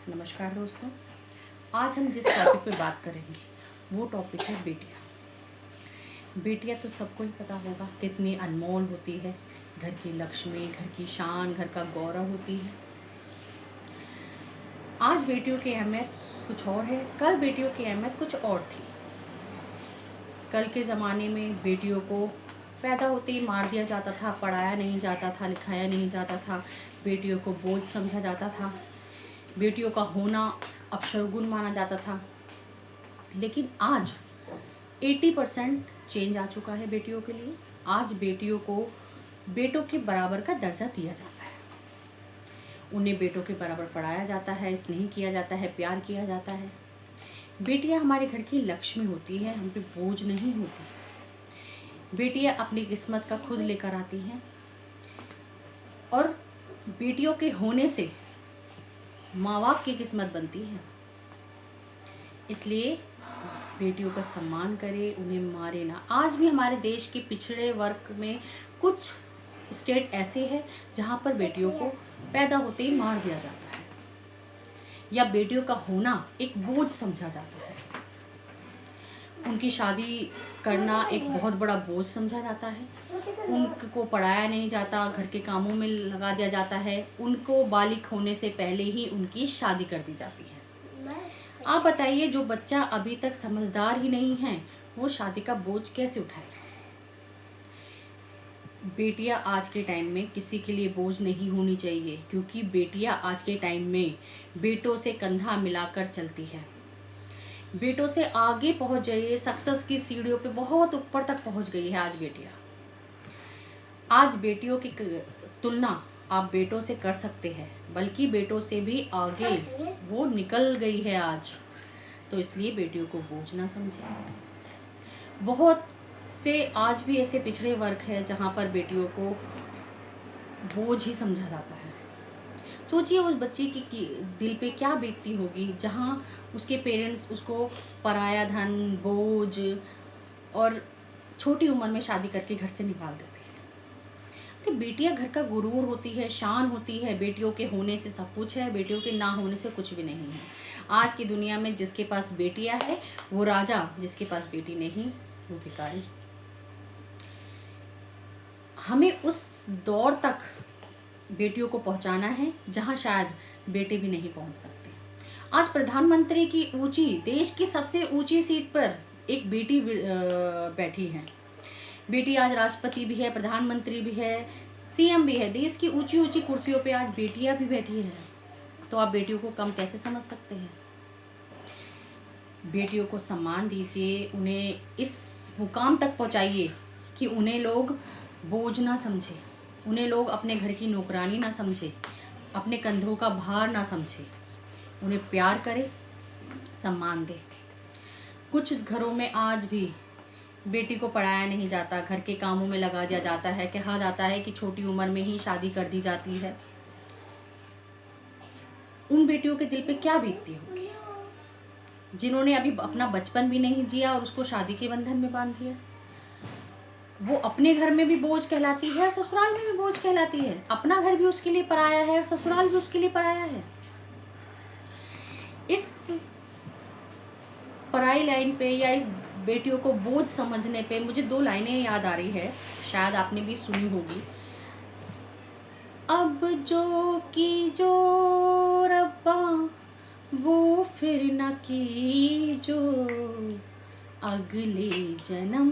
नमस्कार दोस्तों। आज हम जिस टॉपिक पे बात करेंगे वो टॉपिक है बेटियाँ। बेटियाँ तो सबको ही पता होगा कितनी अनमोल होती है। घर की लक्ष्मी, घर की शान, घर का गौरव होती है। आज बेटियों की अहमियत कुछ और है, कल बेटियों की अहमियत कुछ और थी। कल के ज़माने में बेटियों को पैदा होते ही मार दिया जाता था, पढ़ाया नहीं जाता था, लिखाया नहीं जाता था, बेटियों को बोझ समझा जाता था, बेटियों का होना अपशगुन माना जाता था। लेकिन आज 80% चेंज आ चुका है बेटियों के लिए। आज बेटियों को बेटों के बराबर का दर्जा दिया जाता है। उन्हें बेटों के बराबर पढ़ाया जाता है, स्नेह किया जाता है, प्यार किया जाता है। बेटियां हमारे घर की लक्ष्मी होती है, हम पे बोझ नहीं होती। बेटियां अपनी किस्मत का खुद लेकर आती हैं और बेटियों के होने से माँ बाप की किस्मत बनती है। इसलिए बेटियों का सम्मान करें, उन्हें मारे ना। आज भी हमारे देश के पिछड़े वर्ग में कुछ स्टेट ऐसे हैं जहाँ पर बेटियों को पैदा होते ही मार दिया जाता है या बेटियों का होना एक बोझ समझा जाता है। उनकी शादी करना एक बहुत बड़ा बोझ समझा जाता है। उनको पढ़ाया नहीं जाता, घर के कामों में लगा दिया जाता है। उनको बालिग होने से पहले ही उनकी शादी कर दी जाती है। आप बताइए, जो बच्चा अभी तक समझदार ही नहीं है वो शादी का बोझ कैसे उठाएगा? बेटियां आज के टाइम में किसी के लिए बोझ नहीं होनी चाहिए, क्योंकि बेटियां आज के टाइम में बेटों से कंधा मिलाकर चलती है। बेटों से आगे पहुंच गई है, सक्सेस की सीढ़ियों पे बहुत ऊपर तक पहुंच गई है आज बेटियां। आज बेटियों की तुलना आप बेटों से कर सकते हैं, बल्कि बेटों से भी आगे वो निकल गई है आज। तो इसलिए बेटियों को बोझ ना समझें। बहुत से आज भी ऐसे पिछड़े वर्ग है जहाँ पर बेटियों को बोझ ही समझा जाता है। सोचिए उस बच्चे की दिल पे क्या बीतती होगी जहाँ उसके पेरेंट्स उसको पराया धन, बोझ और छोटी उम्र में शादी करके घर से निकाल देते हैं। अरे बेटियां घर का गुरूर होती है, शान होती है। बेटियों के होने से सब कुछ है, बेटियों के ना होने से कुछ भी नहीं है। आज की दुनिया में जिसके पास बेटियां है वो राजा, जिसके पास बेटी नहीं वो भिखारी। हमें उस दौर तक बेटियों को पहुंचाना है जहां शायद बेटे भी नहीं पहुंच सकते। आज प्रधानमंत्री की ऊंची, देश की सबसे ऊंची सीट पर एक बेटी बैठी है। बेटी आज राष्ट्रपति भी है, प्रधानमंत्री भी है, सीएम भी है। देश की ऊंची ऊंची कुर्सियों पे आज बेटियां भी बैठी हैं। तो आप बेटियों को कम कैसे समझ सकते हैं? बेटियों को सम्मान दीजिए, उन्हें इस मुकाम तक पहुंचाइए कि उन्हें लोग बोझ ना समझे, उन्हें लोग अपने घर की नौकरानी ना समझे, अपने कंधों का भार ना समझे। उन्हें प्यार करें, सम्मान दें। कुछ घरों में आज भी बेटी को पढ़ाया नहीं जाता, घर के कामों में लगा दिया जाता है। कहा जाता है कि छोटी उम्र में ही शादी कर दी जाती है। उन बेटियों के दिल पे क्या बीतती होगी जिन्होंने अभी अपना बचपन भी नहीं जिया और उसको शादी के बंधन में बांध दिया। वो अपने घर में भी बोझ कहलाती है, ससुराल में भी बोझ कहलाती है। अपना घर भी उसके लिए पराया है, ससुराल भी उसके लिए पराया है। इस पराई लाइन पे या इस बेटियों को बोझ समझने पे मुझे 2 लाइनें याद आ रही है, शायद आपने भी सुनी होगी। अब जो की जो रब्बा वो फिर न की जो, अगले जन्म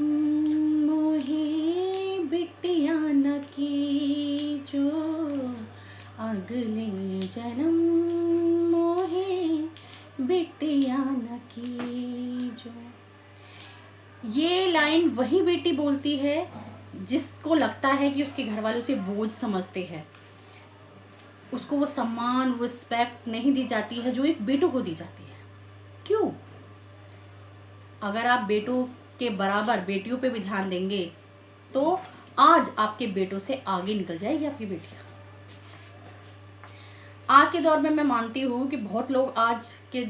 मोहे बिटिया न की जो, अगले जन्म मोहे बिटिया न की जो। ये लाइन वही बेटी बोलती है जिसको लगता है कि उसके घर वाले उसे बोझ समझते हैं, उसको वो सम्मान, रिस्पेक्ट नहीं दी जाती है जो एक बेटों को दी जाती है। क्यों? अगर आप बेटों के बराबर बेटियों पे भी ध्यान देंगे तो आज आपके बेटों से आगे निकल जाएगी आपकी बेटियां। आज के दौर में मैं मानती हूँ कि बहुत लोग आज के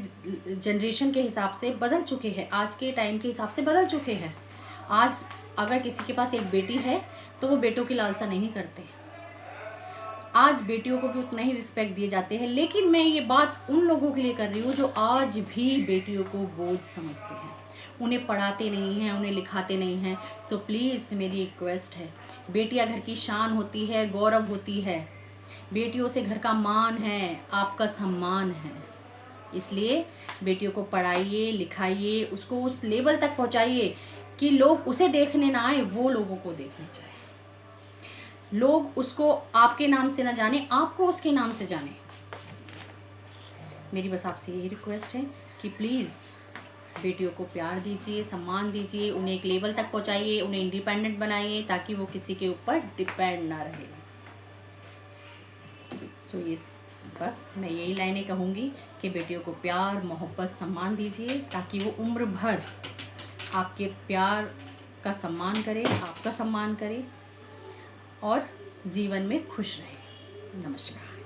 जनरेशन के हिसाब से बदल चुके हैं, आज के टाइम के हिसाब से बदल चुके हैं। आज अगर किसी के पास एक बेटी है तो वो बेटों की लालसा नहीं करते। आज बेटियों को भी उतना ही रिस्पेक्ट दिए जाते हैं, लेकिन मैं ये बात उन लोगों के लिए कर रही हूँ जो आज भी बेटियों को बोझ समझते हैं, उन्हें पढ़ाते नहीं हैं, उन्हें लिखाते नहीं हैं। तो प्लीज़ मेरी रिक्वेस्ट है, बेटियाँ घर की शान होती है, गौरव होती है, बेटियों से घर का मान है, आपका सम्मान है। इसलिए बेटियों को पढ़ाइए, लिखाइए, उसको उस लेवल तक पहुंचाइए कि लोग उसे देखने ना आए, वो लोगों को देखने जाए। लोग उसको आपके नाम से ना जाने, आपको उसके नाम से जाने। मेरी बस आपसे यही रिक्वेस्ट है कि प्लीज़ बेटियों को प्यार दीजिए, सम्मान दीजिए, उन्हें एक लेवल तक पहुंचाइए, उन्हें इंडिपेंडेंट बनाइए, ताकि वो किसी के ऊपर डिपेंड ना रहे। सो ये बस मैं यही लाइनें कहूँगी कि बेटियों को प्यार, मोहब्बत, सम्मान दीजिए, ताकि वो उम्र भर आपके प्यार का सम्मान करे, आपका सम्मान करे और जीवन में खुश रहे। नमस्कार।